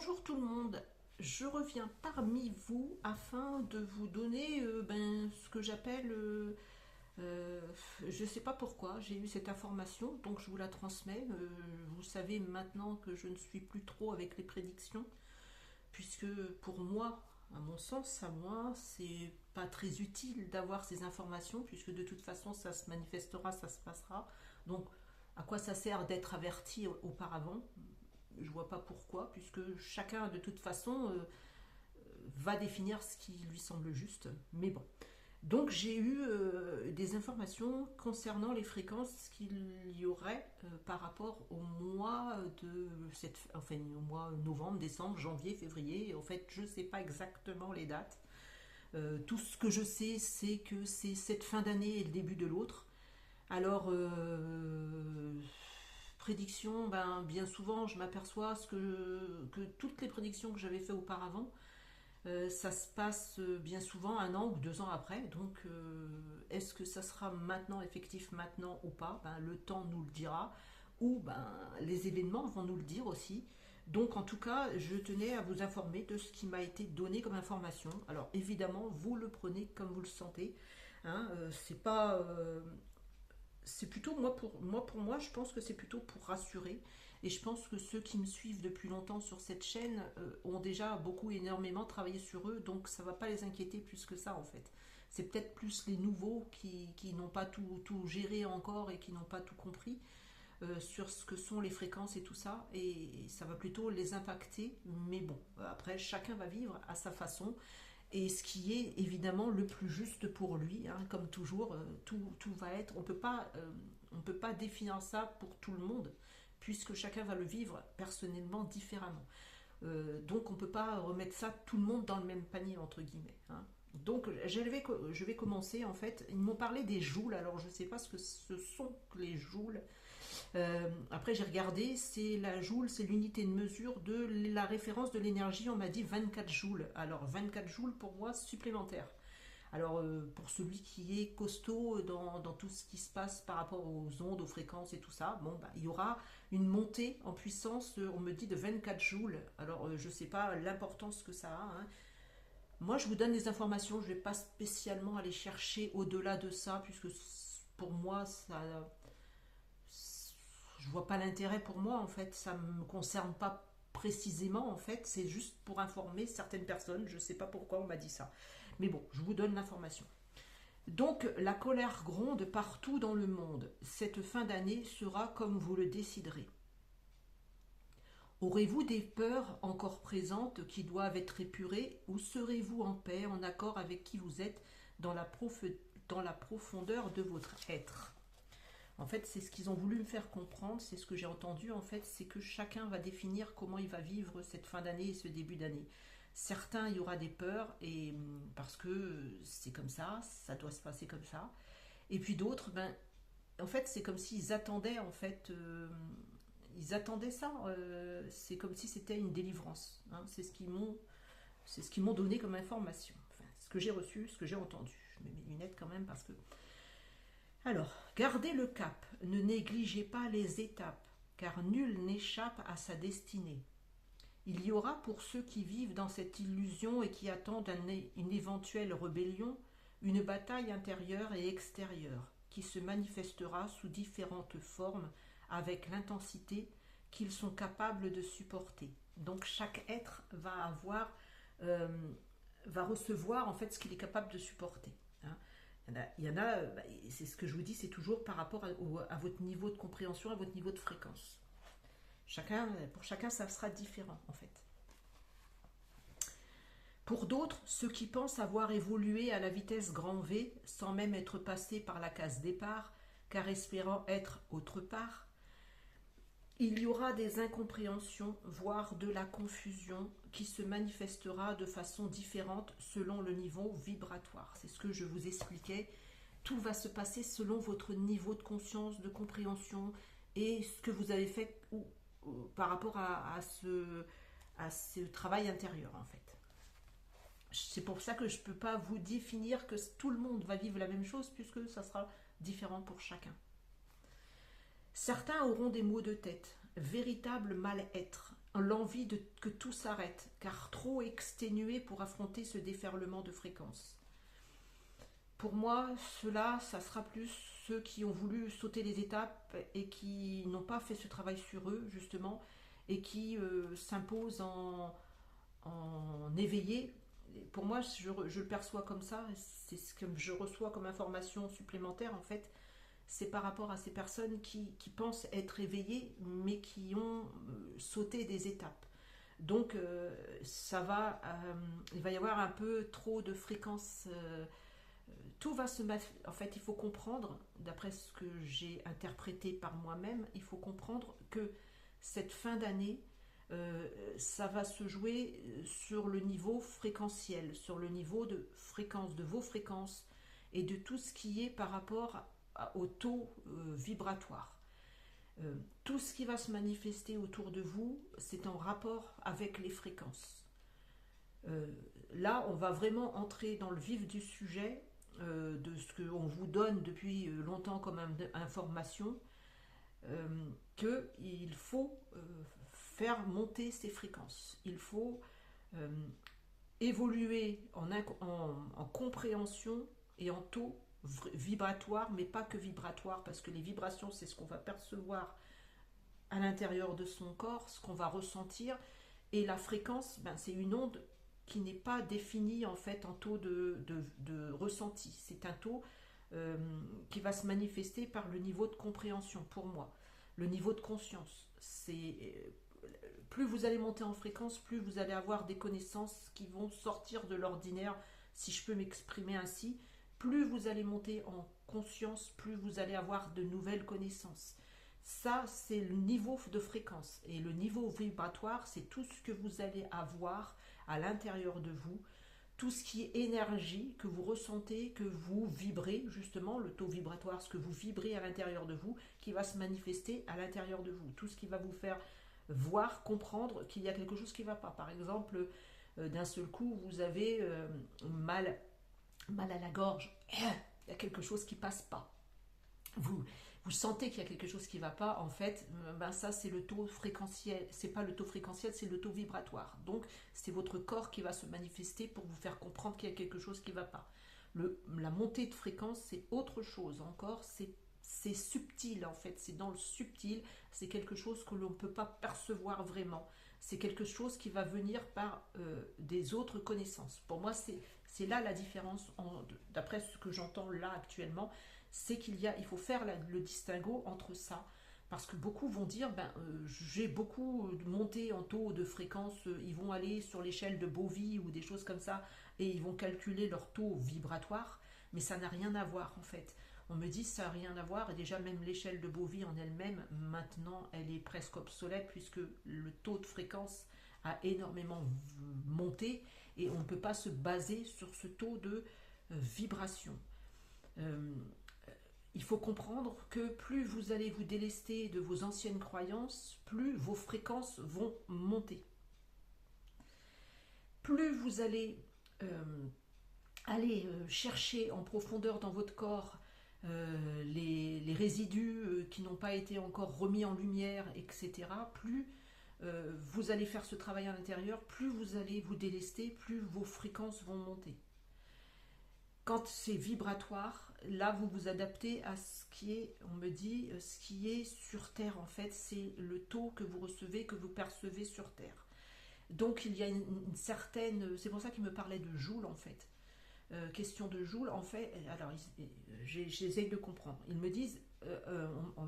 Bonjour tout le monde, je reviens parmi vous afin de vous donner ce que j'appelle, euh, je ne sais pas pourquoi, j'ai eu cette information, donc je vous la transmets. Vous savez maintenant que je ne suis plus trop avec les prédictions, puisque pour moi, à mon sens, à moi, c'est pas très utile d'avoir ces informations, puisque de toute façon ça se manifestera, ça se passera. Donc à quoi ça sert d'être averti auparavant? Je vois pas pourquoi, puisque chacun de toute façon va définir ce qui lui semble juste. Mais bon. Donc j'ai eu des informations concernant les fréquences qu'il y aurait par rapport au mois au mois novembre, décembre, janvier, février. En fait, je ne sais pas exactement les dates. Tout ce que je sais, c'est que c'est cette fin d'année et le début de l'autre. Alors, prédiction, bien souvent, je m'aperçois que toutes les prédictions que j'avais faites auparavant, ça se passe bien souvent 1 an ou 2 ans après. Donc, est-ce que ça sera maintenant effectif maintenant ou pas? Le temps nous le dira. Ou les événements vont nous le dire aussi. Donc, en tout cas, je tenais à vous informer de ce qui m'a été donné comme information. Alors, évidemment, vous le prenez comme vous le sentez. Hein, c'est pas, c'est plutôt moi, je pense que c'est plutôt pour rassurer. Et je pense que ceux qui me suivent depuis longtemps sur cette chaîne ont déjà énormément travaillé sur eux, donc ça va pas les inquiéter plus que ça en fait. C'est peut-être plus les nouveaux qui n'ont pas tout géré encore et qui n'ont pas tout compris sur ce que sont les fréquences et tout ça, et ça va plutôt les impacter. Mais bon, après chacun va vivre à sa façon et ce qui est évidemment le plus juste pour lui, hein, comme toujours, tout va être, on peut pas définir ça pour tout le monde, puisque chacun va le vivre personnellement différemment. Donc on ne peut pas remettre ça tout le monde dans le même panier, entre guillemets. Hein. Donc je vais commencer en fait. Ils m'ont parlé des joules, alors je ne sais pas ce que ce sont les joules. Après j'ai regardé, c'est la joule, c'est l'unité de mesure de la référence de l'énergie, on m'a dit 24 joules. Alors 24 joules pour moi supplémentaires. Alors pour celui qui est costaud dans tout ce qui se passe par rapport aux ondes, aux fréquences et tout ça, bon, il y aura une montée en puissance, on me dit de 24 joules. Alors je ne sais pas l'importance que ça a. Hein. Moi je vous donne des informations, je ne vais pas spécialement aller chercher au-delà de ça, puisque pour moi ça je vois pas l'intérêt pour moi en fait, ça me concerne pas précisément en fait, c'est juste pour informer certaines personnes, je sais pas pourquoi on m'a dit ça. Mais bon, je vous donne l'information. Donc la colère gronde partout dans le monde. Cette fin d'année sera comme vous le déciderez. Aurez-vous des peurs encore présentes qui doivent être épurées ou serez-vous en paix, en accord avec qui vous êtes dans la profondeur de votre être? En fait, c'est ce qu'ils ont voulu me faire comprendre, c'est ce que j'ai entendu, en fait, c'est que chacun va définir comment il va vivre cette fin d'année et ce début d'année. Certains, il y aura des peurs, et parce que c'est comme ça doit se passer comme ça. Et puis d'autres, en fait, c'est comme s'ils attendaient, en fait, ils attendaient ça. C'est comme si c'était une délivrance. Hein. C'est ce qu'ils m'ont donné comme information. Enfin, ce que j'ai reçu, ce que j'ai entendu. Je mets mes lunettes quand même parce que alors, gardez le cap, ne négligez pas les étapes, car nul n'échappe à sa destinée. Il y aura pour ceux qui vivent dans cette illusion et qui attendent une éventuelle rébellion, une bataille intérieure et extérieure, qui se manifestera sous différentes formes avec l'intensité qu'ils sont capables de supporter. Donc chaque être euh, va recevoir en fait ce qu'il est capable de supporter. Hein. C'est ce que je vous dis, c'est toujours par rapport à votre niveau de compréhension, à votre niveau de fréquence. Pour chacun, ça sera différent en fait. Pour d'autres, ceux qui pensent avoir évolué à la vitesse grand V, sans même être passés par la case départ, car espérant être autre part, il y aura des incompréhensions, voire de la confusion, qui se manifestera de façon différente selon le niveau vibratoire. C'est ce que je vous expliquais. Tout va se passer selon votre niveau de conscience, de compréhension et ce que vous avez fait par rapport à ce travail intérieur en fait. C'est pour ça que je ne peux pas vous définir que tout le monde va vivre la même chose puisque ça sera différent pour chacun. Certains auront des maux de tête, véritable mal-être, l'envie que tout s'arrête, car trop exténué pour affronter ce déferlement de fréquences. Pour moi, cela, ça sera plus ceux qui ont voulu sauter les étapes et qui n'ont pas fait ce travail sur eux, justement, et qui s'imposent en éveillé. Pour moi, je le perçois comme ça, c'est ce que je reçois comme information supplémentaire, en fait, c'est par rapport à ces personnes qui pensent être éveillées, mais qui ont sauté des étapes. Donc, il va y avoir un peu trop de fréquences. Tout va se mettre. En fait, il faut comprendre, d'après ce que j'ai interprété par moi-même, il faut comprendre que cette fin d'année, ça va se jouer sur le niveau fréquentiel, sur le niveau de fréquence, de vos fréquences et de tout ce qui est par rapport au taux vibratoire. Tout ce qui va se manifester autour de vous, c'est en rapport avec les fréquences. Là, on va vraiment entrer dans le vif du sujet de ce qu'on vous donne depuis longtemps comme information, qu'il faut faire monter ces fréquences. Il faut euh, évoluer en compréhension et en taux vibratoire, mais pas que vibratoire, parce que les vibrations, c'est ce qu'on va percevoir à l'intérieur de son corps, ce qu'on va ressentir, et la fréquence, ben, c'est une onde qui n'est pas définie en fait en taux de ressenti. C'est un taux qui va se manifester par le niveau de compréhension pour moi, le niveau de conscience. Plus vous allez monter en fréquence, plus vous allez avoir des connaissances qui vont sortir de l'ordinaire, si je peux m'exprimer ainsi. Plus vous allez monter en conscience, plus vous allez avoir de nouvelles connaissances. Ça, c'est le niveau de fréquence. Et le niveau vibratoire, c'est tout ce que vous allez avoir à l'intérieur de vous, tout ce qui est énergie que vous ressentez, que vous vibrez, justement, le taux vibratoire, ce que vous vibrez à l'intérieur de vous, qui va se manifester à l'intérieur de vous. Tout ce qui va vous faire voir, comprendre qu'il y a quelque chose qui ne va pas. Par exemple, d'un seul coup, vous avez mal à la gorge, il y a quelque chose qui ne passe pas. Vous sentez qu'il y a quelque chose qui ne va pas, en fait, ben ça c'est le taux fréquentiel, c'est pas le taux fréquentiel, c'est le taux vibratoire. Donc c'est votre corps qui va se manifester pour vous faire comprendre qu'il y a quelque chose qui ne va pas. La montée de fréquence, c'est autre chose encore, c'est subtil en fait, c'est dans le subtil, c'est quelque chose que l'on ne peut pas percevoir vraiment. C'est quelque chose qui va venir par des autres connaissances. Pour moi, c'est là la différence, d'après ce que j'entends là actuellement, c'est il faut faire le distinguo entre ça. Parce que beaucoup vont dire, j'ai beaucoup monté en taux de fréquence, ils vont aller sur l'échelle de Bovie ou des choses comme ça, et ils vont calculer leur taux vibratoire, mais ça n'a rien à voir en fait. On me dit ça n'a rien à voir, et déjà même l'échelle de Bovie en elle-même, maintenant, elle est presque obsolète, puisque le taux de fréquence a énormément monté, et on ne peut pas se baser sur ce taux de vibration. Il faut comprendre que plus vous allez vous délester de vos anciennes croyances, plus vos fréquences vont monter. Plus vous allez chercher en profondeur dans votre corps les résidus qui n'ont pas été encore remis en lumière, etc., plus vous allez faire ce travail à l'intérieur, plus vous allez vous délester, plus vos fréquences vont monter. Quand c'est vibratoire, là vous vous adaptez à ce qui est, on me dit, ce qui est sur Terre en fait, c'est le taux que vous recevez, que vous percevez sur Terre. Donc il y a une certaine, c'est pour ça qu'il me parlait de Joule en fait. Question de Joule, en fait, alors j'essaye de comprendre. Ils me disent,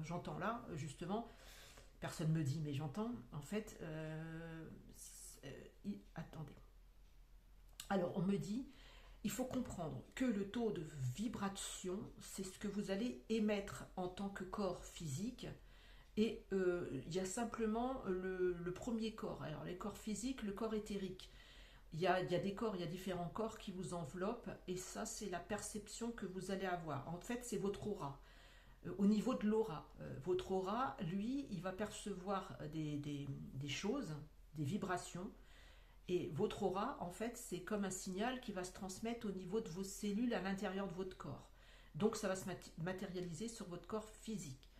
j'entends là, justement, personne me dit, mais j'entends, en fait, attendez. Alors on me dit, il faut comprendre que le taux de vibration, c'est ce que vous allez émettre en tant que corps physique. Et il y a simplement le premier corps. Alors les corps physiques, le corps éthérique. Il y a des corps, il y a différents corps qui vous enveloppent. Et ça, c'est la perception que vous allez avoir. En fait, c'est votre aura. Au niveau de l'aura, votre aura, lui, il va percevoir des choses, des vibrations. Et votre aura, en fait, c'est comme un signal qui va se transmettre au niveau de vos cellules à l'intérieur de votre corps. Donc ça va se matérialiser sur votre corps physique.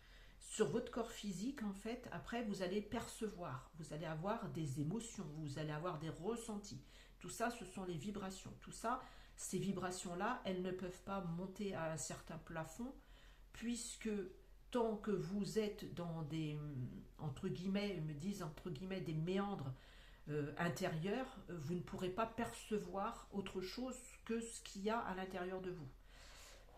sur votre corps physique, en fait, après, vous allez percevoir, vous allez avoir des émotions, vous allez avoir des ressentis. Tout ça, ce sont les vibrations. Tout ça, ces vibrations-là, elles ne peuvent pas monter à un certain plafond, puisque tant que vous êtes dans des, entre guillemets, ils me disent, entre guillemets, des méandres intérieurs, vous ne pourrez pas percevoir autre chose que ce qu'il y a à l'intérieur de vous.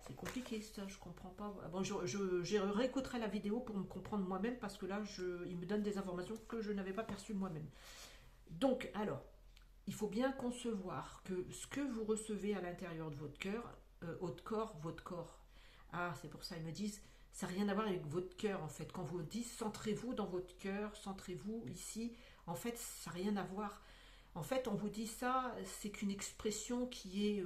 C'est compliqué ça, je comprends pas. Bon, je réécouterai la vidéo pour me comprendre moi-même parce que là, il me donne des informations que je n'avais pas perçues moi-même. Donc, alors, il faut bien concevoir que ce que vous recevez à l'intérieur de votre cœur, votre corps. Ah, c'est pour ça, ils me disent, ça n'a rien à voir avec votre cœur en fait. Quand vous dites centrez-vous dans votre cœur, centrez-vous ici, en fait, ça n'a rien à voir. En fait, on vous dit ça, c'est qu'une expression qui est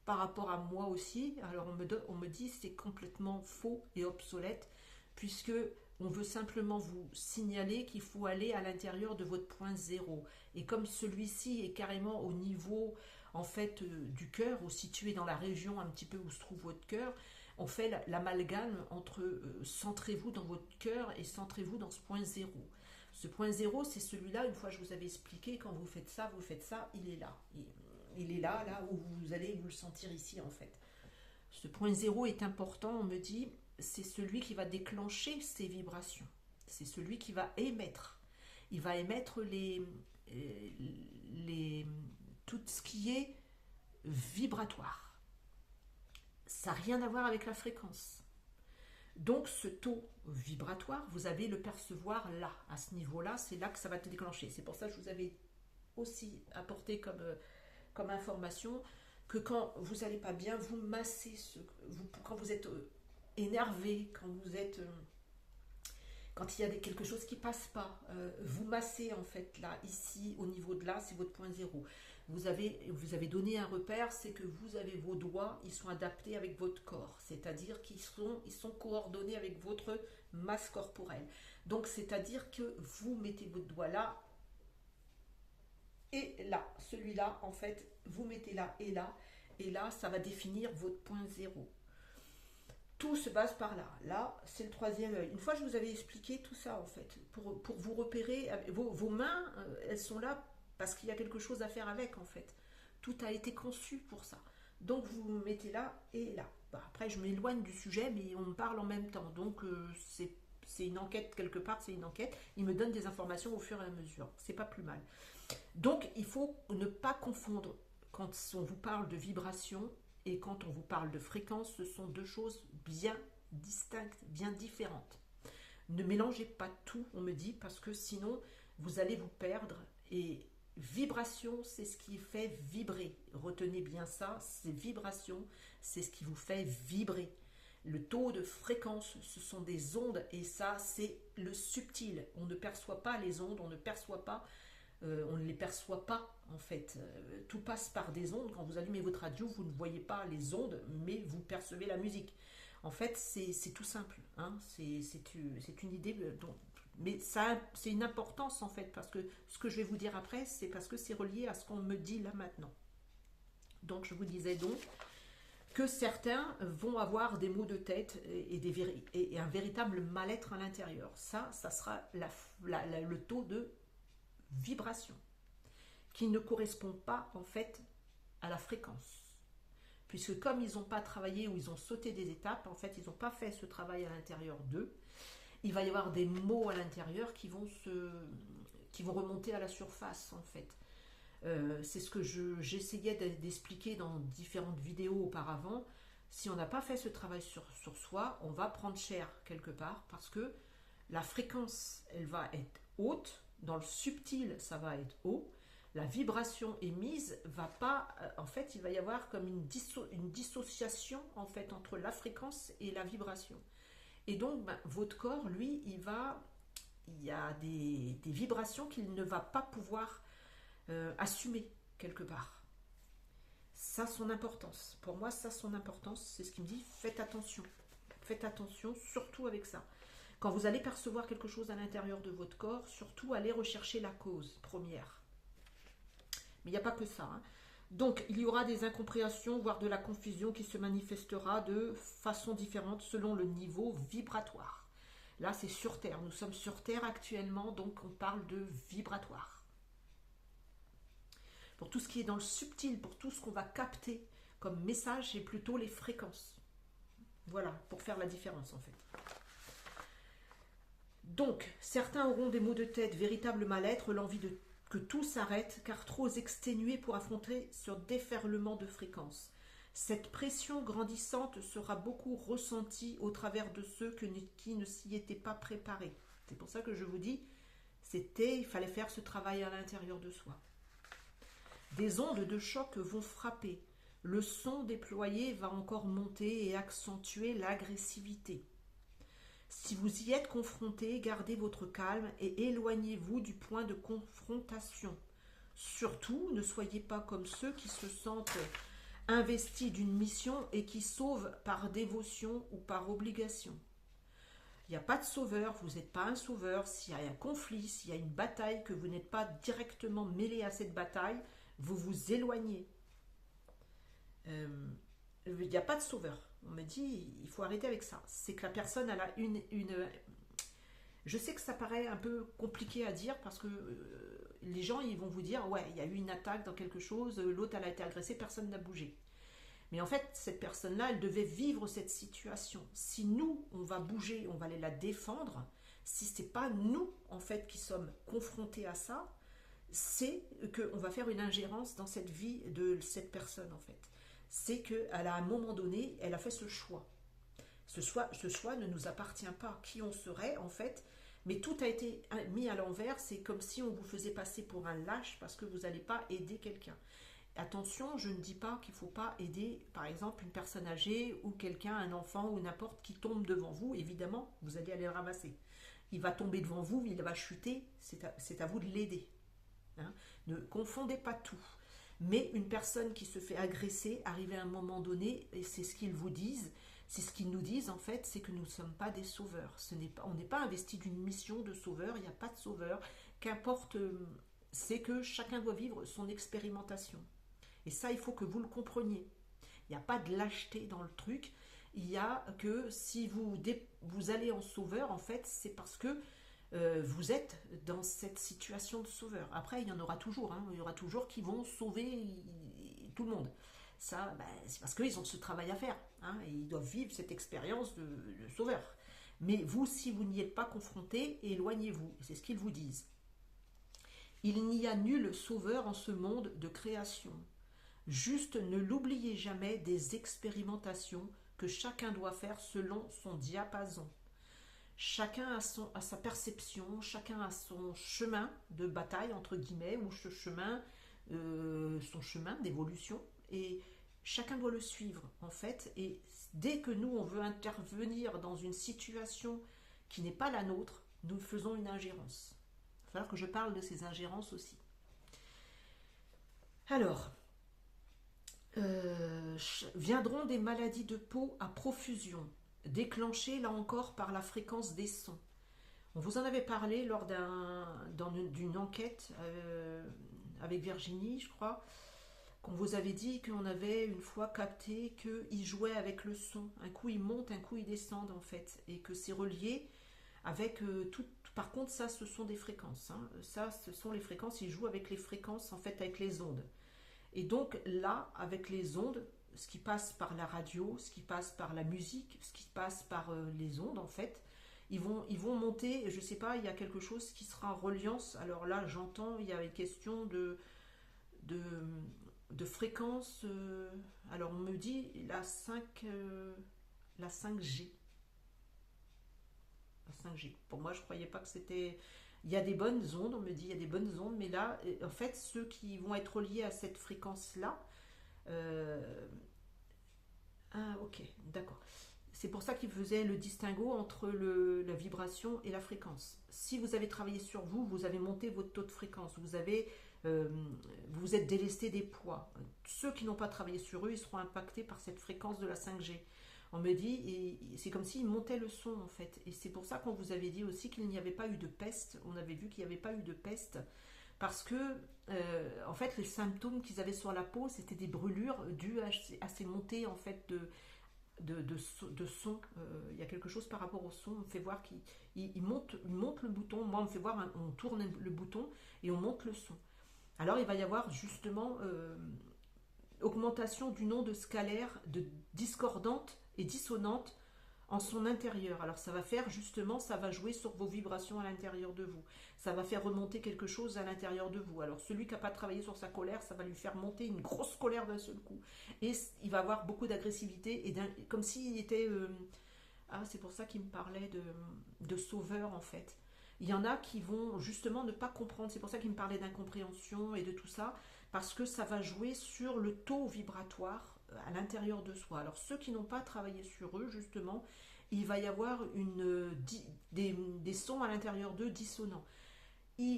par rapport à moi aussi. Alors on me dit c'est complètement faux et obsolète, puisque on veut simplement vous signaler qu'il faut aller à l'intérieur de votre point zéro. Et comme celui-ci est carrément au niveau en fait du cœur, ou situé dans la région un petit peu où se trouve votre cœur, on fait l'amalgame entre centrez-vous dans votre cœur et centrez-vous dans ce point zéro. Ce point zéro, c'est celui-là, une fois je vous avais expliqué, quand vous faites ça, il est là. Il est là, là où vous allez vous le sentir ici en fait. Ce point zéro est important, on me dit, c'est celui qui va déclencher ces vibrations. C'est celui qui va émettre. Il va émettre tout ce qui est vibratoire. Ça n'a rien à voir avec la fréquence. Donc ce taux vibratoire, vous allez le percevoir là, à ce niveau-là, c'est là que ça va te déclencher. C'est pour ça que je vous avais aussi apporté comme information que quand vous n'allez pas bien, vous massez, quand vous êtes énervé, quand il y a quelque chose qui ne passe pas, vous massez en fait là, ici, au niveau de là, c'est votre point zéro. Vous avez donné un repère, c'est que vous avez vos doigts, ils sont adaptés avec votre corps, c'est-à-dire qu'ils sont coordonnés avec votre masse corporelle. Donc c'est-à-dire que vous mettez votre doigt là et là, celui-là en fait, vous mettez là, et là ça va définir votre point zéro. Tout se base par là. Là, c'est le troisième œil. Une fois, je vous avais expliqué tout ça, en fait. Pour vous repérer, vos mains, elles sont là parce qu'il y a quelque chose à faire avec, en fait. Tout a été conçu pour ça. Donc, vous vous mettez là et là. Bah, après, je m'éloigne du sujet, mais on me parle en même temps. Donc, c'est une enquête, quelque part, c'est une enquête. Il me donne des informations au fur et à mesure. C'est pas plus mal. Donc, il faut ne pas confondre quand on vous parle de vibration et quand on vous parle de fréquence, ce sont deux choses bien distinctes, bien différentes. Ne mélangez pas tout, on me dit, parce que sinon, vous allez vous perdre. Et vibration, c'est ce qui fait vibrer. Retenez bien ça, ces vibrations, c'est ce qui vous fait vibrer. Le taux de fréquence, ce sont des ondes, et ça, c'est le subtil. On ne perçoit pas les ondes, on ne les perçoit pas en fait. Tout passe par des ondes. Quand vous allumez votre radio, vous ne voyez pas les ondes, mais vous percevez la musique. En fait, c'est tout simple. Hein. C'est une idée, mais ça, c'est une importance en fait, parce que ce que je vais vous dire après, c'est parce que c'est relié à ce qu'on me dit là maintenant. Donc, je vous disais donc que certains vont avoir des maux de tête et un véritable mal-être à l'intérieur. Ça sera le taux de vibration qui ne correspond pas en fait à la fréquence, puisque comme ils n'ont pas travaillé ou ils ont sauté des étapes, en fait ils n'ont pas fait ce travail à l'intérieur d'eux, il va y avoir des mots à l'intérieur qui vont remonter à la surface en fait. C'est ce que j'essayais d'expliquer dans différentes vidéos auparavant. Si on n'a pas fait ce travail sur soi, on va prendre cher quelque part, parce que la fréquence elle va être haute. Dans le subtil, ça va être haut. La vibration émise va pas... En fait, il va y avoir comme une dissociation en fait, entre la fréquence et la vibration. Et donc, votre corps, lui, il y a des vibrations qu'il ne va pas pouvoir assumer quelque part. Ça, son importance. Pour moi, ça, son importance, c'est ce qui me dit, faites attention. Faites attention, surtout avec ça. Quand vous allez percevoir quelque chose à l'intérieur de votre corps, surtout allez rechercher la cause première. Mais il n'y a pas que ça. Hein. Donc, il y aura des incompréhensions, voire de la confusion qui se manifestera de façon différente selon le niveau vibratoire. Là, c'est sur Terre. Nous sommes sur Terre actuellement, donc on parle de vibratoire. Pour tout ce qui est dans le subtil, pour tout ce qu'on va capter comme message, c'est plutôt les fréquences. Voilà, pour faire la différence en fait. Donc, certains auront des maux de tête, véritable mal-être, l'envie de que tout s'arrête, car trop exténués pour affronter ce déferlement de fréquences. Cette pression grandissante sera beaucoup ressentie au travers de ceux qui ne s'y étaient pas préparés. C'est pour ça que je vous dis, il fallait faire ce travail à l'intérieur de soi. Des ondes de choc vont frapper. Le son déployé va encore monter et accentuer l'agressivité. Si vous y êtes confronté, gardez votre calme et éloignez-vous du point de confrontation. Surtout, ne soyez pas comme ceux qui se sentent investis d'une mission et qui sauvent par dévotion ou par obligation. Il n'y a pas de sauveur, vous n'êtes pas un sauveur. S'il y a un conflit, s'il y a une bataille, que vous n'êtes pas directement mêlé à cette bataille, vous vous éloignez. Il n'y a pas de sauveur. On me dit, il faut arrêter avec ça. C'est que la personne, elle a une... Je sais que ça paraît un peu compliqué à dire parce que les gens, ils vont vous dire, ouais, il y a eu une attaque dans quelque chose, l'autre, elle a été agressée, personne n'a bougé. Mais en fait, cette personne-là, elle devait vivre cette situation. Si nous, on va bouger, on va aller la défendre, si ce n'est pas nous, en fait, qui sommes confrontés à ça, c'est qu'on va faire une ingérence dans cette vie de cette personne, en fait. C'est qu'à un moment donné, elle a fait ce choix. Ce choix ne nous appartient pas. Qui on serait, en fait, mais tout a été mis à l'envers. C'est comme si on vous faisait passer pour un lâche parce que vous n'allez pas aider quelqu'un. Attention, je ne dis pas qu'il ne faut pas aider, par exemple, une personne âgée ou quelqu'un, un enfant ou n'importe qui tombe devant vous. Évidemment, vous allez aller le ramasser. Il va tomber devant vous, il va chuter, c'est à vous de l'aider. Hein. Ne confondez pas tout. Mais une personne qui se fait agresser, arrivé à un moment donné, et c'est ce qu'ils vous disent, c'est ce qu'ils nous disent en fait, c'est que nous ne sommes pas des sauveurs. On n'est pas investi d'une mission de sauveur, il n'y a pas de sauveur. Qu'importe, c'est que chacun doit vivre son expérimentation. Et ça, il faut que vous le compreniez. Il n'y a pas de lâcheté dans le truc. Il y a que si vous allez en sauveur, en fait, c'est parce que vous êtes dans cette situation de sauveur. Après, il y en aura toujours. Hein. Il y aura toujours qui vont sauver tout le monde. Ça, c'est parce qu'ils ont ce travail à faire. Hein, et ils doivent vivre cette expérience de sauveur. Mais vous, si vous n'y êtes pas confronté, éloignez-vous. C'est ce qu'ils vous disent. Il n'y a nul sauveur en ce monde de création. Juste ne l'oubliez jamais des expérimentations que chacun doit faire selon son diapason. Chacun a sa perception, chacun a son chemin de bataille, entre guillemets, ou son chemin d'évolution, et chacun doit le suivre, en fait, et dès que nous, on veut intervenir dans une situation qui n'est pas la nôtre, nous faisons une ingérence. Il va falloir que je parle de ces ingérences aussi. Alors, viendront des maladies de peau à profusion, déclenchées là encore par la fréquence des sons. On vous en avait parlé lors d'une enquête avec Virginie, je crois, qu'on vous avait dit qu'on avait une fois capté qu'ils jouaient avec le son. Un coup ils montent, un coup ils descendent en fait, et que c'est relié avec tout. Par contre, ça, ce sont des fréquences. Hein. Ça, ce sont les fréquences. Ils jouent avec les fréquences, en fait, avec les ondes. Et donc là, avec les ondes, ce qui passe par la radio, ce qui passe par la musique, ce qui passe par les ondes, en fait, ils vont monter, je ne sais pas, il y a quelque chose qui sera en reliance. Alors là, j'entends, il y a une question de fréquence. Alors on me dit la 5G. La 5G. Pour moi, je ne croyais pas que c'était... Il y a des bonnes ondes, on me dit, il y a des bonnes ondes, mais là, en fait, ceux qui vont être reliés à cette fréquence-là... Ah, ok, d'accord. C'est pour ça qu'il faisait le distinguo entre la vibration et la fréquence. Si vous avez travaillé sur vous, vous avez monté votre taux de fréquence, vous êtes délesté des poids. Ceux qui n'ont pas travaillé sur eux, ils seront impactés par cette fréquence de la 5G. On me dit, et c'est comme s'ils montaient le son en fait. Et c'est pour ça qu'on vous avait dit aussi qu'il n'y avait pas eu de peste. On avait vu qu'il n'y avait pas eu de peste parce que en fait les symptômes qu'ils avaient sur la peau, c'était des brûlures dues à ces montées en fait de son. Il y a quelque chose par rapport au son. On me fait voir qu'il monte le bouton. Moi, on me fait voir, on tourne le bouton et on monte le son. Alors, il va y avoir justement augmentation du nombre de scalaires, de discordantes et dissonantes en son intérieur. Alors ça va faire justement, ça va jouer sur vos vibrations à l'intérieur de vous. Ça va faire remonter quelque chose à l'intérieur de vous. Alors celui qui n'a pas travaillé sur sa colère, ça va lui faire monter une grosse colère d'un seul coup. Et il va avoir beaucoup d'agressivité, et comme s'il était... Ah, c'est pour ça qu'il me parlait de sauveur en fait. Il y en a qui vont justement ne pas comprendre. C'est pour ça qu'il me parlait d'incompréhension et de tout ça, parce que ça va jouer sur le taux vibratoire à l'intérieur de soi. Alors ceux qui n'ont pas travaillé sur eux, justement, il va y avoir des sons à l'intérieur d'eux dissonants.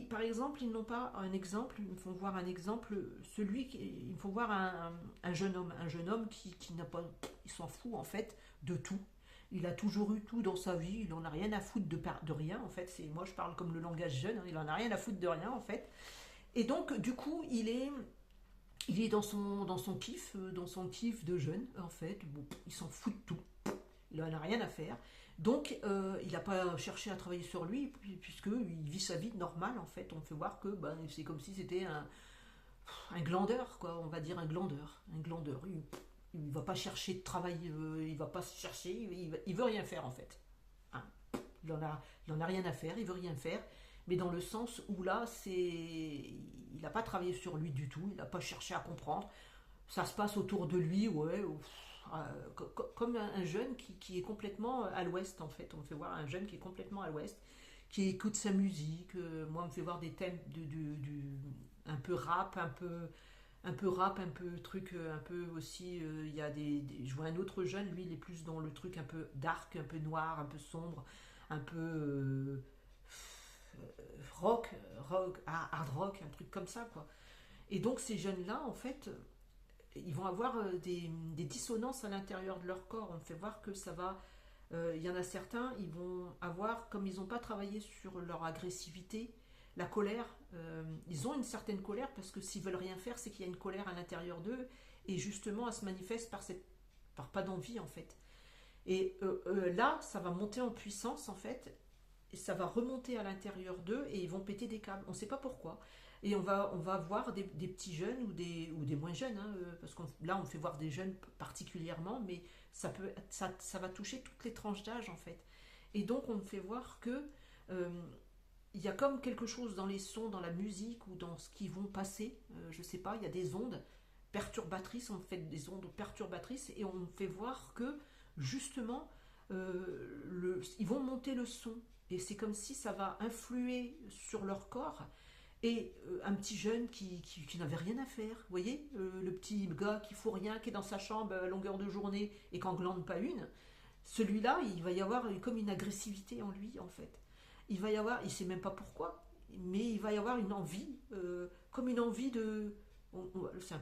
Par exemple, ils n'ont pas un exemple, ils me font voir un exemple, ils me font voir un jeune homme qui n'a pas, il s'en fout en fait de tout. Il a toujours eu tout dans sa vie, il n'en a rien à foutre de rien en fait. Moi je parle comme le langage jeune, hein, il n'en a rien à foutre de rien en fait. Et donc du coup il est dans son kiff, de jeune en fait. Bon, il s'en fout de tout, il n'en a rien à faire. Donc il n'a pas cherché à travailler sur lui, puisqu'il vit sa vie normale en fait. On fait voir que c'est comme si c'était un glandeur, quoi, on va dire un glandeur. Il va pas chercher de travail, il va pas chercher, il veut rien faire en fait. Hein. Il en a rien à faire, il veut rien faire, mais dans le sens où là, il n'a pas travaillé sur lui du tout, il n'a pas cherché à comprendre. Ça se passe autour de lui, ouais, comme un jeune qui est complètement à l'ouest en fait. On me fait voir un jeune qui est complètement à l'ouest, qui écoute sa musique. Moi, on me fait voir des thèmes un peu rap, un peu truc, un peu aussi. Il y a je vois un autre jeune, lui, il est plus dans le truc un peu dark, un peu noir, un peu sombre, un peu hard rock, un truc comme ça, quoi. Et donc ces jeunes-là, en fait, ils vont avoir des dissonances à l'intérieur de leur corps. On me fait voir que ça va. Il y en a certains, ils vont avoir, comme ils n'ont pas travaillé sur leur agressivité, la colère, ils ont une certaine colère parce que s'ils veulent rien faire, c'est qu'il y a une colère à l'intérieur d'eux, et justement, elle se manifeste par pas d'envie en fait. Et là, ça va monter en puissance en fait, et ça va remonter à l'intérieur d'eux, et ils vont péter des câbles. On ne sait pas pourquoi. Et on va voir des petits jeunes ou des moins jeunes, hein, parce que là, on fait voir des jeunes particulièrement, mais ça va toucher toutes les tranches d'âge en fait. Et donc, on me fait voir que euh, il y a comme quelque chose dans les sons, dans la musique ou dans ce qui vont passer, je sais pas, il y a des ondes perturbatrices, on fait des ondes perturbatrices, et on me fait voir que justement ils vont monter le son, et c'est comme si ça va influer sur leur corps. Et un petit jeune qui n'avait rien à faire, vous voyez, le petit gars qui fout rien, qui est dans sa chambre à longueur de journée et qui n'en glande pas une, celui-là, il va y avoir comme une agressivité en lui en fait. Il va y avoir, il ne sait même pas pourquoi, mais il va y avoir une envie, comme une envie de, c'est un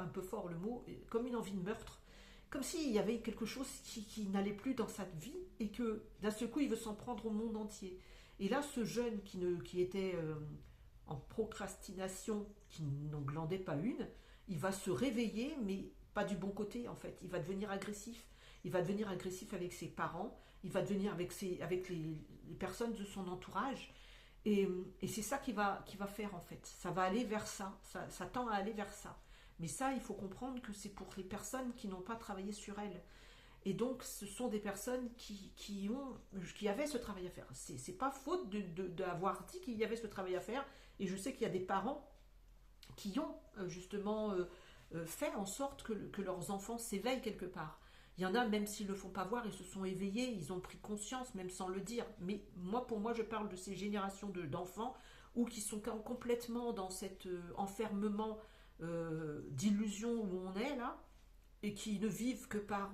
peu fort le mot, comme une envie de meurtre, comme s'il y avait quelque chose qui n'allait plus dans sa vie, et que d'un seul coup il veut s'en prendre au monde entier. Et là, ce jeune qui était en procrastination, qui n'en glandait pas une, il va se réveiller, mais pas du bon côté en fait. Il va devenir agressif. Il va devenir agressif avec ses parents, il va devenir avec les personnes de son entourage. Et c'est ça qui va faire en fait. Ça va aller vers ça tend à aller vers ça. Mais ça, il faut comprendre que c'est pour les personnes qui n'ont pas travaillé sur elles. Et donc, ce sont des personnes qui avaient ce travail à faire. C'est pas faute d'avoir dit qu'il y avait ce travail à faire. Et je sais qu'il y a des parents qui ont justement fait en sorte que leurs enfants s'éveillent quelque part. Il y en a, même s'ils ne le font pas voir, ils se sont éveillés, ils ont pris conscience, même sans le dire. Mais pour moi, je parle de ces générations d'enfants ou qui sont complètement dans cet enfermement d'illusion où on est là, et qui ne vivent que par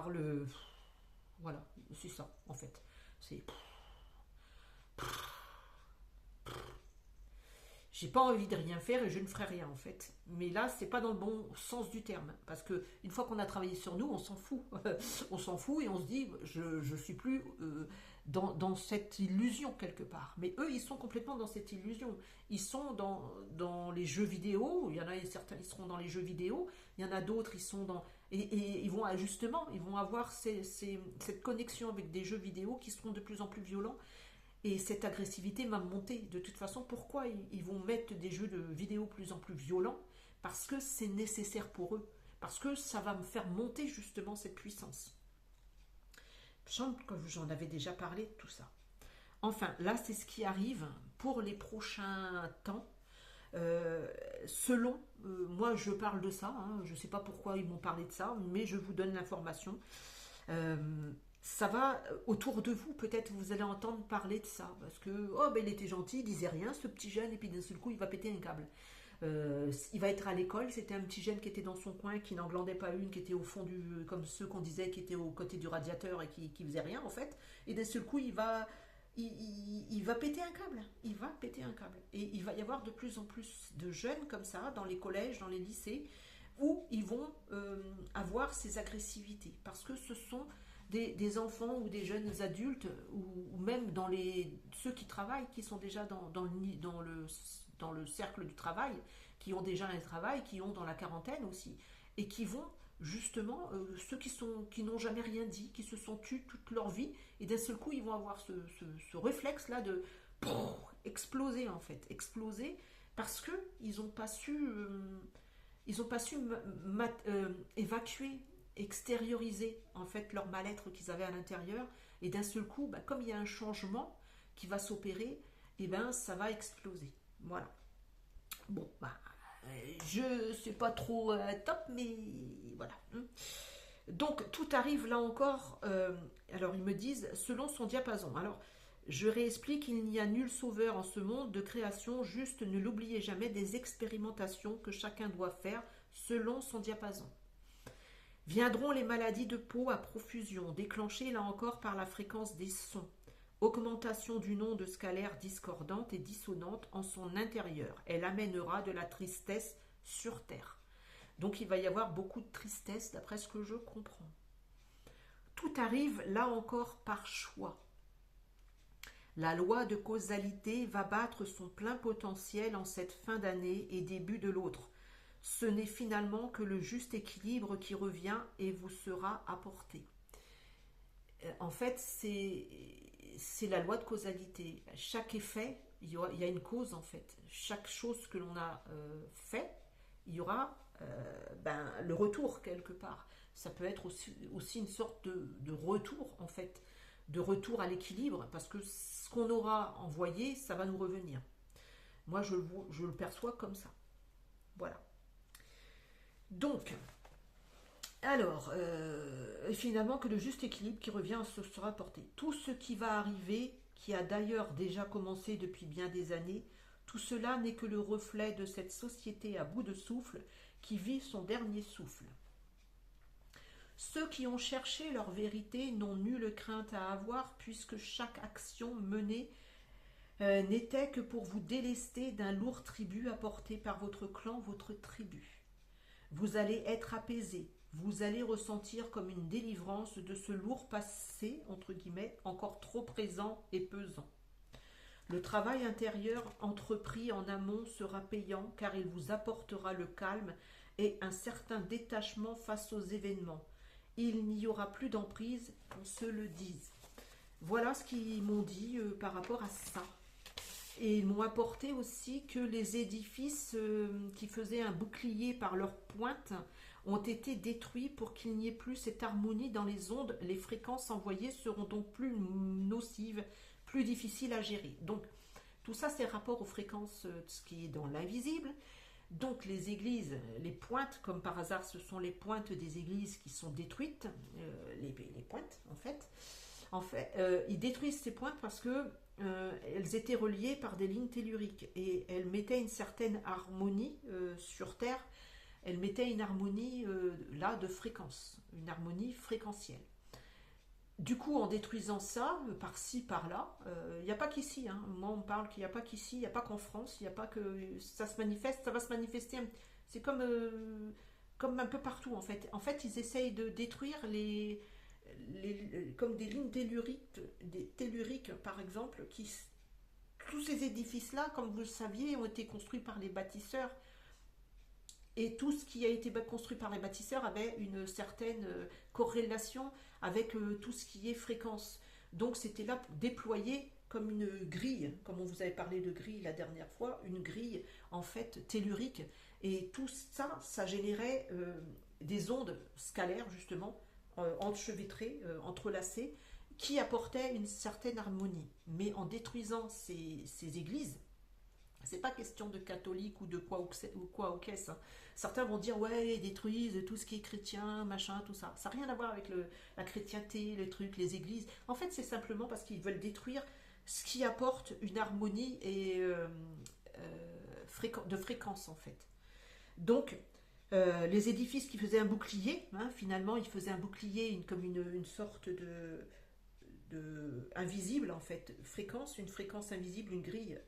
le... Voilà, c'est ça, en fait. C'est... J'ai pas envie de rien faire et je ne ferai rien en fait. Mais là, c'est pas dans le bon sens du terme. Parce que une fois qu'on a travaillé sur nous, on s'en fout. On s'en fout et on se dit, je suis plus dans cette illusion quelque part. Mais eux, ils sont complètement dans cette illusion. Ils sont dans les jeux vidéo. Il y en a certains, ils seront dans les jeux vidéo. Il y en a d'autres, ils sont dans... Et ils vont justement, ils vont avoir cette connexion avec des jeux vidéo qui seront de plus en plus violents. Et cette agressivité va monter. De toute façon, pourquoi ils vont mettre des jeux de vidéo plus en plus violents? Parce que c'est nécessaire pour eux. Parce que ça va me faire monter justement cette puissance. Je sens que j'en avais déjà parlé de tout ça. Enfin, là, c'est ce qui arrive pour les prochains temps. Selon, moi je parle de ça, hein, je ne sais pas pourquoi ils m'ont parlé de ça, mais je vous donne l'information. Ça va autour de vous, peut-être vous allez entendre parler de ça, parce que oh ben il était gentil, il disait rien, ce petit jeune, et puis d'un seul coup il va péter un câble. Il va être à l'école, c'était un petit jeune qui était dans son coin, qui n'en glandait pas une, qui était au fond du, comme ceux qu'on disait, qui étaient au côté du radiateur et qui faisait rien en fait, et d'un seul coup il va péter un câble, il va péter un câble. Et il va y avoir de plus en plus de jeunes comme ça, dans les collèges, dans les lycées, où ils vont avoir ces agressivités, parce que ce sont des enfants ou des jeunes adultes, ou même dans ceux qui travaillent, qui sont déjà dans le cercle du travail, qui ont déjà un travail, qui ont dans la quarantaine aussi, et qui vont justement, ceux qui n'ont jamais rien dit, qui se sont tus toute leur vie, et d'un seul coup ils vont avoir ce réflexe là de exploser en fait, exploser, parce que ils n'ont pas su évacuer, extérioriser en fait leur mal-être qu'ils avaient à l'intérieur, et d'un seul coup, bah, comme il y a un changement qui va s'opérer, et ben ça va exploser. Voilà. Bon, bah, je sais pas trop top, mais voilà. Donc tout arrive là encore. Alors ils me disent selon son diapason. Alors je réexplique, il n'y a nul sauveur en ce monde de création. Juste ne l'oubliez jamais des expérimentations que chacun doit faire selon son diapason. Viendront les maladies de peau à profusion, déclenchées là encore par la fréquence des sons. Augmentation du nombre de scalaires discordantes et dissonantes en son intérieur. Elle amènera de la tristesse sur Terre. Donc il va y avoir beaucoup de tristesse d'après ce que je comprends. Tout arrive là encore par choix. La loi de causalité va battre son plein potentiel en cette fin d'année et début de l'autre. Ce n'est finalement que le juste équilibre qui revient et vous sera apporté. En fait, c'est la loi de causalité. Chaque effet, il y a une cause en fait. Chaque chose que l'on a fait, il y aura le retour quelque part. Ça peut être aussi une sorte de retour en fait, de retour à l'équilibre, parce que ce qu'on aura envoyé, ça va nous revenir. Moi, je le perçois comme ça. Voilà. Donc, alors, finalement, que le juste équilibre qui revient se sera apporté. Tout ce qui va arriver, qui a d'ailleurs déjà commencé depuis bien des années, tout cela n'est que le reflet de cette société à bout de souffle qui vit son dernier souffle. Ceux qui ont cherché leur vérité n'ont nulle crainte à avoir, puisque chaque action menée n'était que pour vous délester d'un lourd tribut apporté par votre clan, votre tribu. Vous allez être apaisé, vous allez ressentir comme une délivrance de ce lourd passé, entre guillemets, encore trop présent et pesant. Le travail intérieur entrepris en amont sera payant, car il vous apportera le calme et un certain détachement face aux événements. Il n'y aura plus d'emprise, qu'on se le dise. Voilà ce qu'ils m'ont dit par rapport à ça. Et ils m'ont apporté aussi que les édifices qui faisaient un bouclier par leurs pointes ont été détruits pour qu'il n'y ait plus cette harmonie dans les ondes. Les fréquences envoyées seront donc plus nocives, plus difficiles à gérer. Donc tout ça, c'est rapport aux fréquences, ce qui est dans l'invisible. Donc les églises, les pointes, comme par hasard, ce sont les pointes des églises qui sont détruites, les pointes en fait, ils détruisent ces pointes parce que elles étaient reliées par des lignes telluriques et elles mettaient une certaine harmonie sur Terre. Elles mettaient une harmonie là de fréquence, une harmonie fréquentielle. Du coup, en détruisant ça, par-ci, par-là, il n'y a pas qu'ici. Hein. Moi, on parle qu'il n'y a pas qu'ici, il n'y a pas qu'en France, il n'y a pas que ça se manifeste, ça va se manifester. C'est comme un peu partout, en fait. En fait, ils essayent de détruire comme des lignes telluriques, par exemple, tous ces édifices-là, comme vous le saviez, ont été construits par les bâtisseurs. Et tout ce qui a été construit par les bâtisseurs avait une certaine corrélation avec tout ce qui est fréquence. Donc c'était là déployé comme une grille, comme on vous avait parlé de grille la dernière fois, une grille en fait tellurique. Et tout ça, ça générait des ondes scalaires justement, enchevêtrées, entrelacées, qui apportaient une certaine harmonie. Mais en détruisant ces églises, c'est pas question de catholique ou de quoi ou qu'est-ce. Hein. Certains vont dire ouais, ils détruisent tout ce qui est chrétien, machin, tout ça. Ça n'a rien à voir avec la chrétienté, les trucs, les églises. En fait, c'est simplement parce qu'ils veulent détruire ce qui apporte une harmonie et de fréquence en fait. Donc, les édifices qui faisaient un bouclier, hein, finalement, ils faisaient un bouclier comme une sorte de invisible en fait, une fréquence invisible, une grille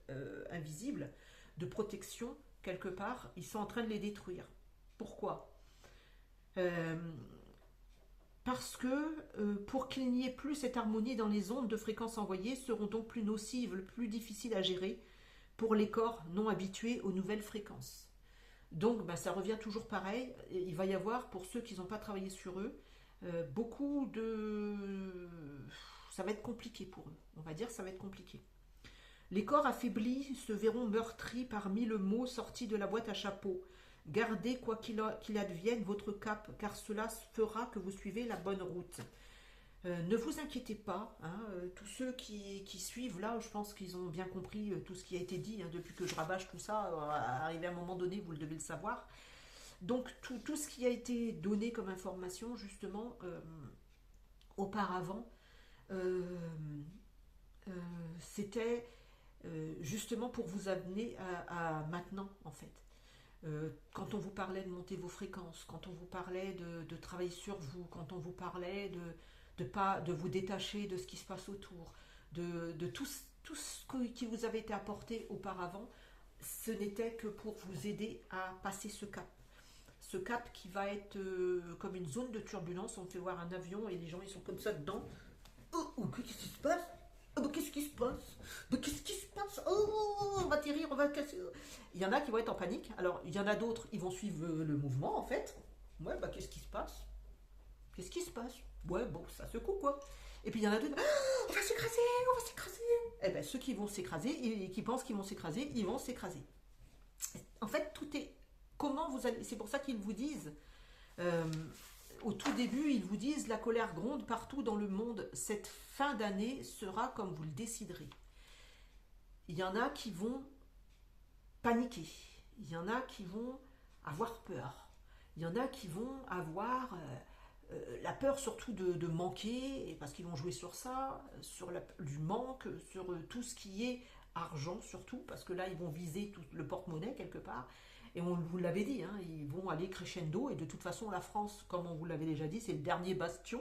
invisible de protection quelque part. Ils sont en train de les détruire. Pourquoi Parce que pour qu'il n'y ait plus cette harmonie dans les ondes de fréquence envoyées, seront donc plus nocives, plus difficiles à gérer pour les corps non habitués aux nouvelles fréquences. Donc ça revient toujours pareil. Il va y avoir, pour ceux qui n'ont pas travaillé sur eux, beaucoup de... Ça va être compliqué pour eux. On va dire ça va être compliqué. Les corps affaiblis se verront meurtris par 1000 mots sortis de la boîte à chapeau. Gardez, quoi qu'il advienne, votre cap, car cela fera que vous suivez la bonne route. Ne vous inquiétez pas, hein, tous ceux qui suivent là, je pense qu'ils ont bien compris tout ce qui a été dit, hein, depuis que je rabâche tout ça, arrivé à un moment donné, vous devez le savoir. Donc tout ce qui a été donné comme information, justement, auparavant, c'était justement pour vous amener à maintenant, en fait. Quand on vous parlait de monter vos fréquences, quand on vous parlait de travailler sur vous, quand on vous parlait de vous détacher de ce qui se passe autour, de tout ce qui vous avait été apporté auparavant, ce n'était que pour vous aider à passer ce cap. Ce cap qui va être comme une zone de turbulence. On fait voir un avion et les gens ils sont comme ça dedans. Oh, qu'est-ce qui se passe? Oh, qu'est-ce qui se passe? Qu'est-ce qui se passe? Oh, on va atterrir, on va casser. Il y en a qui vont être en panique. Alors, il y en a d'autres, ils vont suivre le mouvement, en fait. Ouais, qu'est-ce qui se passe? Qu'est-ce qui se passe? Ouais, bon, ça secoue, quoi. Et puis, il y en a d'autres, on va s'écraser, on va s'écraser. Eh bien, ceux qui vont s'écraser et qui pensent qu'ils vont s'écraser, ils vont s'écraser. En fait, tout est... Comment vous allez... C'est pour ça qu'ils vous disent... au tout début, ils vous disent la colère gronde partout dans le monde. Cette fin d'année sera comme vous le déciderez. Il y en a qui vont paniquer. Il y en a qui vont avoir peur. Il y en a qui vont avoir la peur surtout de manquer, parce qu'ils vont jouer sur ça, sur du manque, sur tout ce qui est argent surtout, parce que là, ils vont viser tout le porte-monnaie quelque part. Et on vous l'avait dit, hein, ils vont aller crescendo. Et de toute façon, la France, comme on vous l'avait déjà dit, c'est le dernier bastion.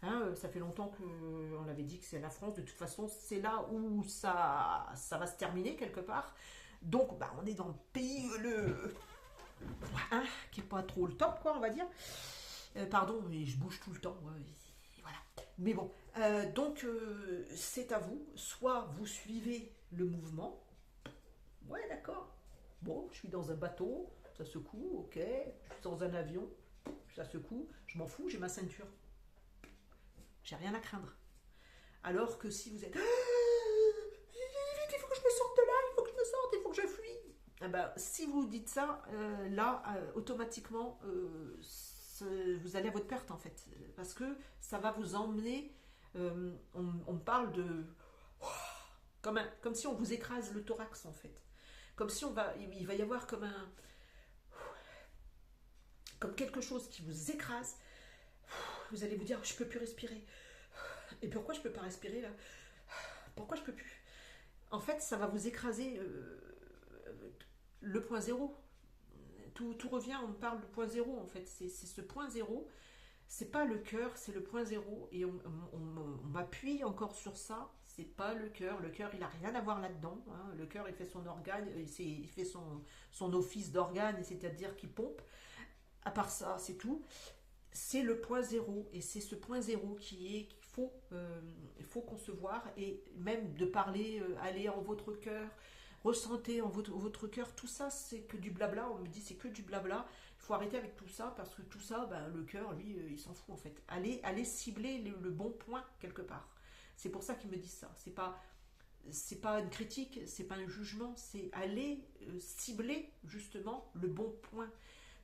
Hein, ça fait longtemps qu'on l'avait dit que c'est la France. De toute façon, c'est là où ça va se terminer quelque part. Donc, on est dans le pays qui n'est pas trop le top, quoi, on va dire. Pardon, mais je bouge tout le temps. Ouais, voilà. Mais bon, donc c'est à vous. Soit vous suivez le mouvement. Ouais, d'accord. Bon, je suis dans un bateau, ça secoue, ok. Je suis dans un avion, ça secoue. Je m'en fous, j'ai ma ceinture. J'ai rien à craindre. Alors que si vous êtes... Vite, il faut que je me sorte de là, il faut que je me sorte, il faut que je fuis. Si vous dites ça, automatiquement, vous allez à votre perte, en fait. Parce que ça va vous emmener... on parle de... Comme si on vous écrase le thorax, en fait. Comme si il va y avoir comme quelque chose qui vous écrase. Vous allez vous dire, je peux plus respirer. Et pourquoi je peux pas respirer là? Pourquoi je peux plus? En fait, ça va vous écraser le point zéro. Tout revient, on parle de point zéro en fait. C'est ce point zéro. C'est pas le cœur, c'est le point zéro. Et on m'appuie encore sur ça. C'est pas le cœur. Le cœur, il n'a rien à voir là-dedans. Hein. Le cœur, il fait son organe, il fait son office d'organe, c'est-à-dire qu'il pompe. À part ça, c'est tout. c'est le point zéro, et c'est ce point zéro qu'il faut concevoir, et même de parler, aller en votre cœur, ressentez en votre cœur, tout ça c'est que du blabla, on me dit c'est que du blabla, il faut arrêter avec tout ça, parce que tout ça, ben, le cœur, lui, il s'en fout en fait. Allez cibler le bon point quelque part. C'est pour ça qu'ils me disent ça, c'est pas une critique, c'est pas un jugement, c'est aller cibler justement le bon point.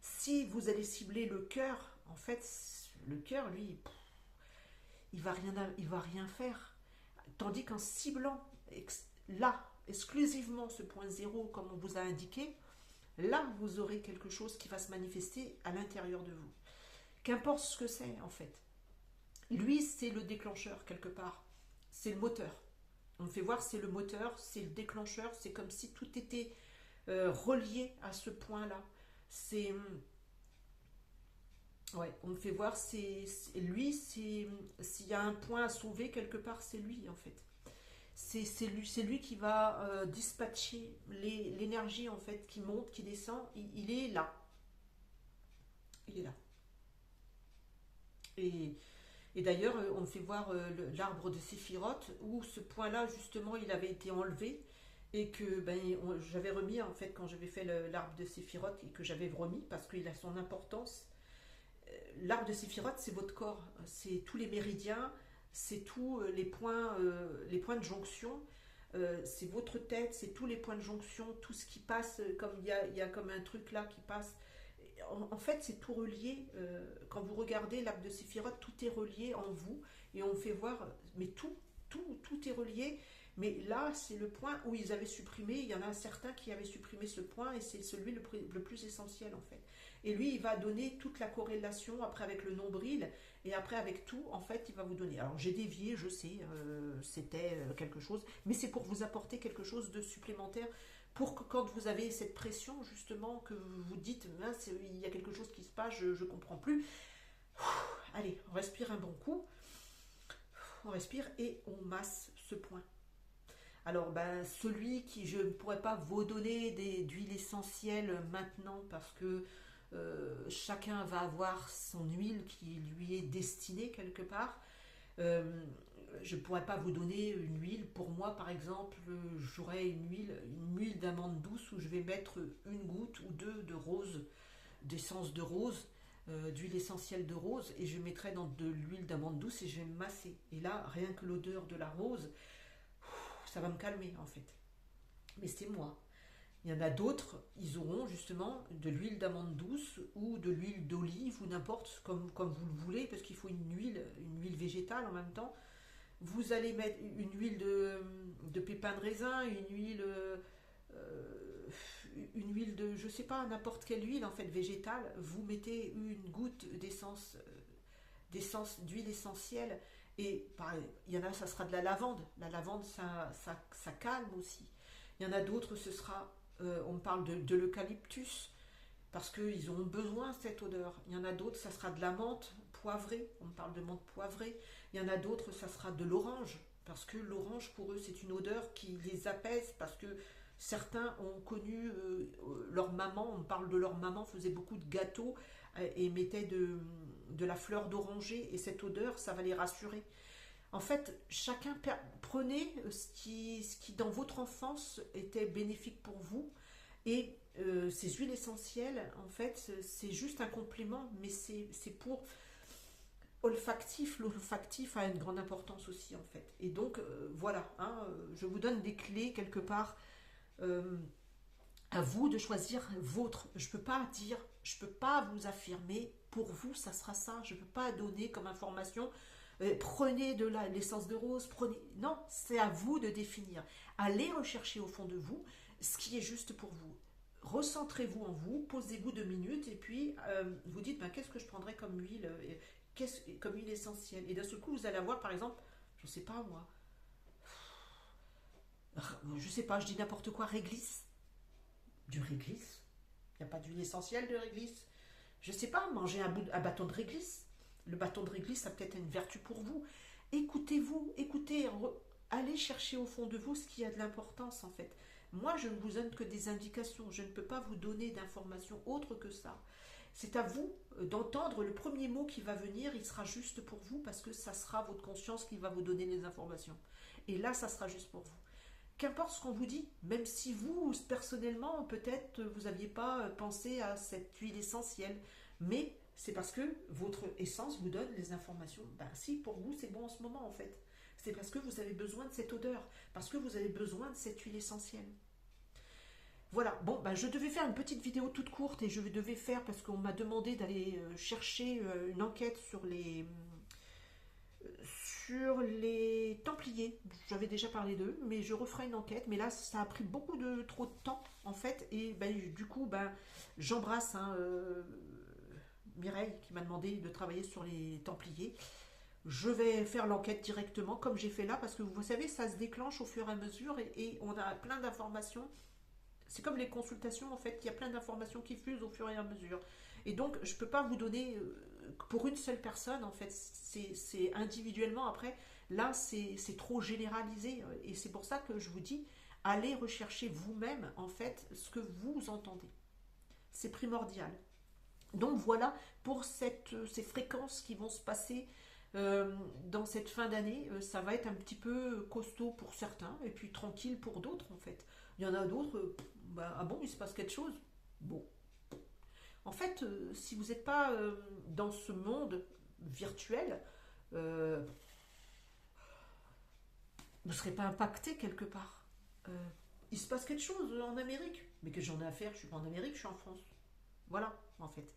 Si vous allez cibler le cœur, en fait, le cœur, lui, il va rien faire. Tandis qu'en ciblant là, exclusivement ce point zéro, comme on vous a indiqué, là, vous aurez quelque chose qui va se manifester à l'intérieur de vous. Qu'importe ce que c'est, en fait. Lui, c'est le déclencheur, quelque part. C'est le moteur. On me fait voir, c'est le moteur, c'est le déclencheur, c'est comme si tout était relié à ce point-là. C'est... Ouais, on me fait voir, lui, s'il y a un point à sauver quelque part, c'est lui en fait. C'est lui qui va dispatcher l'énergie en fait qui monte, qui descend. Il est là, il est là. Et, et d'ailleurs, on me fait voir l'arbre de Séphiroth où ce point-là justement, il avait été enlevé et que ben, j'avais remis en fait quand j'avais fait l'arbre de Séphiroth et que j'avais remis parce qu'il a son importance. L'arbre de Séphiroth, c'est votre corps, c'est tous les méridiens, c'est tous les points de jonction, c'est votre tête, c'est tous les points de jonction, tout ce qui passe, comme il y a comme un truc là qui passe. En fait, c'est tout relié. Quand vous regardez l'arbre de Séphiroth, tout est relié en vous et on fait voir, mais tout est relié. Mais là, c'est le point où ils avaient supprimé. Il y en a certains qui avaient supprimé ce point et c'est celui le plus essentiel en fait. Et lui, il va donner toute la corrélation après avec le nombril et après avec tout. En fait, il va vous donner. Alors j'ai dévié, je sais, c'était quelque chose, mais c'est pour vous apporter quelque chose de supplémentaire pour que quand vous avez cette pression justement que vous vous dites, mince, il y a quelque chose qui se passe, je ne comprends plus. Allez, on respire un bon coup, on respire et on masse ce point. Alors, ben, celui qui, je ne pourrais pas vous donner d'huile essentielle maintenant parce que chacun va avoir son huile qui lui est destinée quelque part. Euh, je ne pourrais pas vous donner une huile. Pour moi, par exemple, j'aurais une huile d'amande douce où je vais mettre une goutte ou deux de rose, d'essence de rose, d'huile essentielle de rose, et je mettrai dans de l'huile d'amande douce et je vais me masser. Et là, rien que l'odeur de la rose, ça va me calmer en fait. Mais c'est moi. Il y en a d'autres, ils auront justement de l'huile d'amande douce ou de l'huile d'olive ou n'importe comme vous le voulez, parce qu'il faut une huile végétale en même temps. Vous allez mettre une huile de pépins de raisin, une huile de, je sais pas, n'importe quelle huile en fait végétale. Vous mettez une goutte d'huile essentielle. Et pareil, il y en a, ça sera de la lavande. La lavande, ça calme aussi. Il y en a d'autres, ce sera, on me parle de l'eucalyptus, parce qu'ils ont besoin de cette odeur. Il y en a d'autres, ça sera de la menthe poivrée, on me parle de menthe poivrée. Il y en a d'autres, ça sera de l'orange, parce que l'orange, pour eux, c'est une odeur qui les apaise, parce que certains ont connu leur maman, on me parle de leur maman, faisait beaucoup de gâteaux et mettait de la fleur d'oranger, et cette odeur, ça va les rassurer. En fait, chacun prenez ce qui dans votre enfance était bénéfique pour vous, et ces huiles essentielles, en fait, c'est juste un complément, mais c'est pour olfactif. L'olfactif a une grande importance aussi, en fait. Et donc, voilà, hein, je vous donne des clés quelque part. Euh, à vous de choisir votre. Je peux pas vous affirmer, pour vous, ça sera ça. Je ne peux pas donner comme information, prenez de l'essence de rose, prenez. Non, c'est à vous de définir. Allez rechercher au fond de vous ce qui est juste pour vous. Recentrez-vous en vous, posez-vous 2 minutes et puis vous dites ben, qu'est-ce que je prendrais comme huile, comme huile essentielle. Et d'un seul coup, vous allez avoir par exemple, je ne sais pas moi, je sais pas, je dis n'importe quoi, réglisse. Du réglisse. Il n'y a pas d'huile essentielle de réglisse. Je sais pas, manger un bâton de réglisse. Le bâton de réglisse, ça a peut-être une vertu pour vous. Écoutez-vous, allez chercher au fond de vous ce qui a de l'importance en fait. Moi, je ne vous donne que des indications. Je ne peux pas vous donner d'informations autres que ça. C'est à vous d'entendre le premier mot qui va venir, il sera juste pour vous parce que ça sera votre conscience qui va vous donner les informations. Et là, ça sera juste pour vous. Qu'importe ce qu'on vous dit, même si vous, personnellement, peut-être vous n'aviez pas pensé à cette huile essentielle, mais c'est parce que votre essence vous donne les informations. Ben si, pour vous, c'est bon en ce moment, en fait. C'est parce que vous avez besoin de cette odeur, parce que vous avez besoin de cette huile essentielle. Voilà, bon, ben, je devais faire une petite vidéo toute courte et je devais faire, parce qu'on m'a demandé d'aller chercher une enquête sur les Templiers. J'avais déjà parlé d'eux, mais je referai une enquête. Mais là, ça a pris beaucoup de trop de temps, en fait. Et ben, du coup, ben, j'embrasse hein, Mireille qui m'a demandé de travailler sur les Templiers. Je vais faire l'enquête directement, comme j'ai fait là, parce que vous savez, ça se déclenche au fur et à mesure et on a plein d'informations. C'est comme les consultations, en fait, il y a plein d'informations qui fusent au fur et à mesure. Et donc, je ne peux pas vous donner pour une seule personne, en fait, c'est individuellement. Après, là, c'est trop généralisé. Et c'est pour ça que je vous dis, allez rechercher vous-même, en fait, ce que vous entendez. C'est primordial. Donc voilà pour ces fréquences qui vont se passer dans cette fin d'année. Ça va être un petit peu costaud pour certains et puis tranquille pour d'autres en fait. Il y en a d'autres, bah, ah bon, il se passe quelque chose. Bon. En fait, si vous n'êtes pas dans ce monde virtuel, euh, vous ne serez pas impacté quelque part. Il se passe quelque chose en Amérique. Mais que j'en ai à faire, je ne suis pas en Amérique, je suis en France. Voilà, en fait.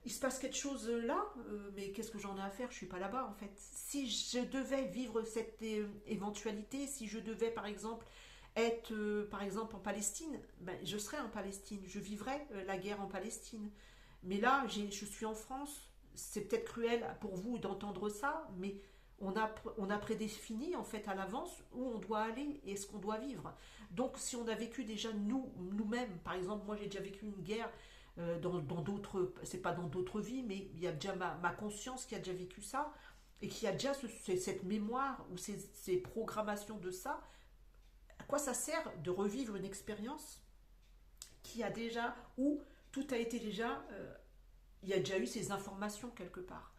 Il se passe quelque chose là, mais qu'est-ce que j'en ai à faire? Je suis pas là-bas en fait. Si je devais vivre cette éventualité, si je devais par exemple être par exemple en Palestine, ben, je serais en Palestine, je vivrais la guerre en Palestine. Mais là, je suis en France, c'est peut-être cruel pour vous d'entendre ça, mais on a prédéfini en fait à l'avance où on doit aller et ce qu'on doit vivre. Donc si on a vécu déjà nous-mêmes, par exemple moi j'ai déjà vécu une guerre dans d'autres, c'est pas dans d'autres vies, mais il y a déjà ma conscience qui a déjà vécu ça et qui a déjà cette mémoire ou ces programmations de ça. À quoi ça sert de revivre une expérience qui a déjà, où tout a été déjà, il y a déjà eu ces informations quelque part.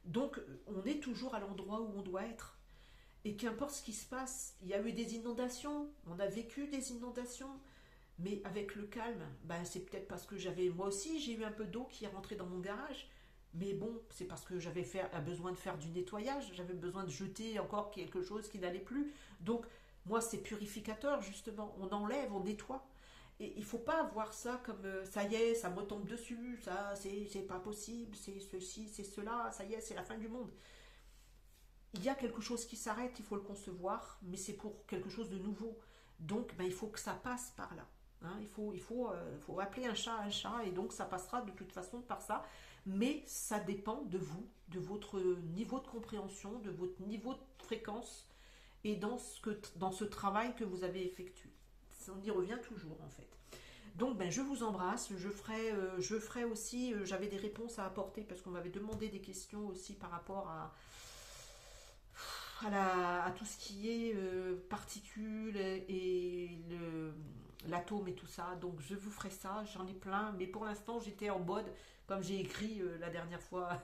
Donc on est toujours à l'endroit où on doit être. Et qu'importe ce qui se passe, il y a eu des inondations, on a vécu des inondations, mais avec le calme, ben c'est peut-être parce que moi aussi, j'ai eu un peu d'eau qui est rentrée dans mon garage. Mais bon, c'est parce que j'avais besoin de faire du nettoyage, j'avais besoin de jeter encore quelque chose qui n'allait plus. Donc, moi, c'est purificateur, justement. On enlève, on nettoie. Et il ne faut pas voir ça comme ça y est, ça me tombe dessus, ça, c'est pas possible, c'est ceci, c'est cela, ça y est, c'est la fin du monde. Il y a quelque chose qui s'arrête, il faut le concevoir, mais c'est pour quelque chose de nouveau. Donc, ben, il faut que ça passe par là. Hein, faut appeler un chat, et donc ça passera de toute façon par ça. Mais ça dépend de vous, de votre niveau de compréhension, de votre niveau de fréquence et dans ce travail que vous avez effectué. On y revient toujours en fait. Donc ben, je vous embrasse, je ferai aussi, j'avais des réponses à apporter parce qu'on m'avait demandé des questions aussi par rapport à tout ce qui est particules et l'atome et tout ça. Donc je vous ferai ça, j'en ai plein, mais pour l'instant j'étais en mode, comme j'ai écrit la dernière fois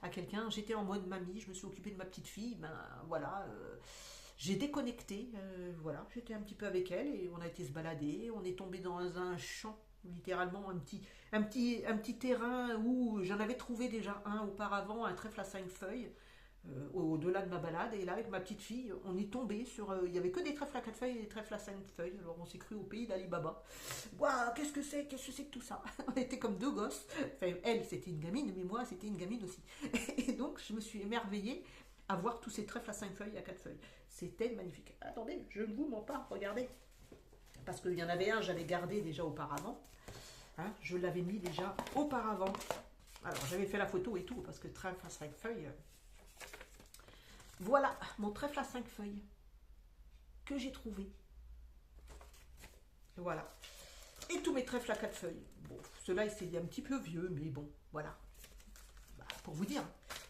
à quelqu'un, j'étais en mode mamie, je me suis occupée de ma petite fille, ben voilà, j'ai déconnecté, voilà, j'étais un petit peu avec elle et on a été se balader, on est tombé dans un champ, littéralement un petit terrain où j'en avais trouvé déjà un auparavant, un trèfle à 5 feuilles au-delà de ma balade. Et là, avec ma petite fille, on est tombé sur. Il n'y avait que des trèfles à 4 feuilles et des trèfles à 5 feuilles. Alors on s'est cru au pays d'Ali Baba. Waouh, qu'est-ce que c'est que tout ça? On était comme deux gosses. Enfin, elle, c'était une gamine, mais moi, c'était une gamine aussi. Et donc, je me suis émerveillée à voir tous ces trèfles à 5 feuilles et à 4 feuilles. C'était magnifique. Attendez, je ne vous mens pas, regardez. Parce qu'il y en avait un, j'avais gardé déjà auparavant. Hein, je l'avais mis déjà auparavant. Alors, j'avais fait la photo et tout, parce que trèfle à 5 feuilles. Voilà mon trèfle à 5 feuilles que j'ai trouvé. Voilà. Et tous mes trèfles à 4 feuilles. Bon, ceux-là, c'est un petit peu vieux, mais bon, voilà. Bah, pour vous dire,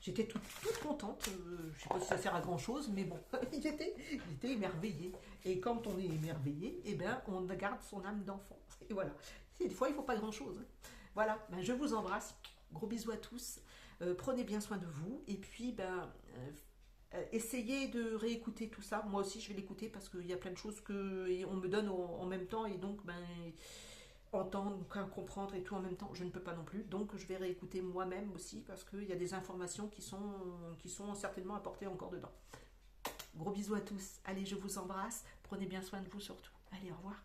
j'étais toute contente. Je ne sais pas si ça sert à grand-chose, mais bon, j'étais émerveillée. Et quand on est émerveillé, eh ben, on garde son âme d'enfant. Et voilà. Des fois, il ne faut pas grand-chose. Hein. Voilà, ben, je vous embrasse. Gros bisous à tous. Prenez bien soin de vous. Et puis, essayez de réécouter tout ça. Moi aussi, je vais l'écouter parce qu'il y a plein de choses que on me donne en même temps. Et donc, entendre, comprendre et tout en même temps, je ne peux pas non plus. Donc, je vais réécouter moi-même aussi parce qu'il y a des informations qui sont certainement apportées encore dedans. Gros bisous à tous. Allez, je vous embrasse. Prenez bien soin de vous surtout. Allez, au revoir.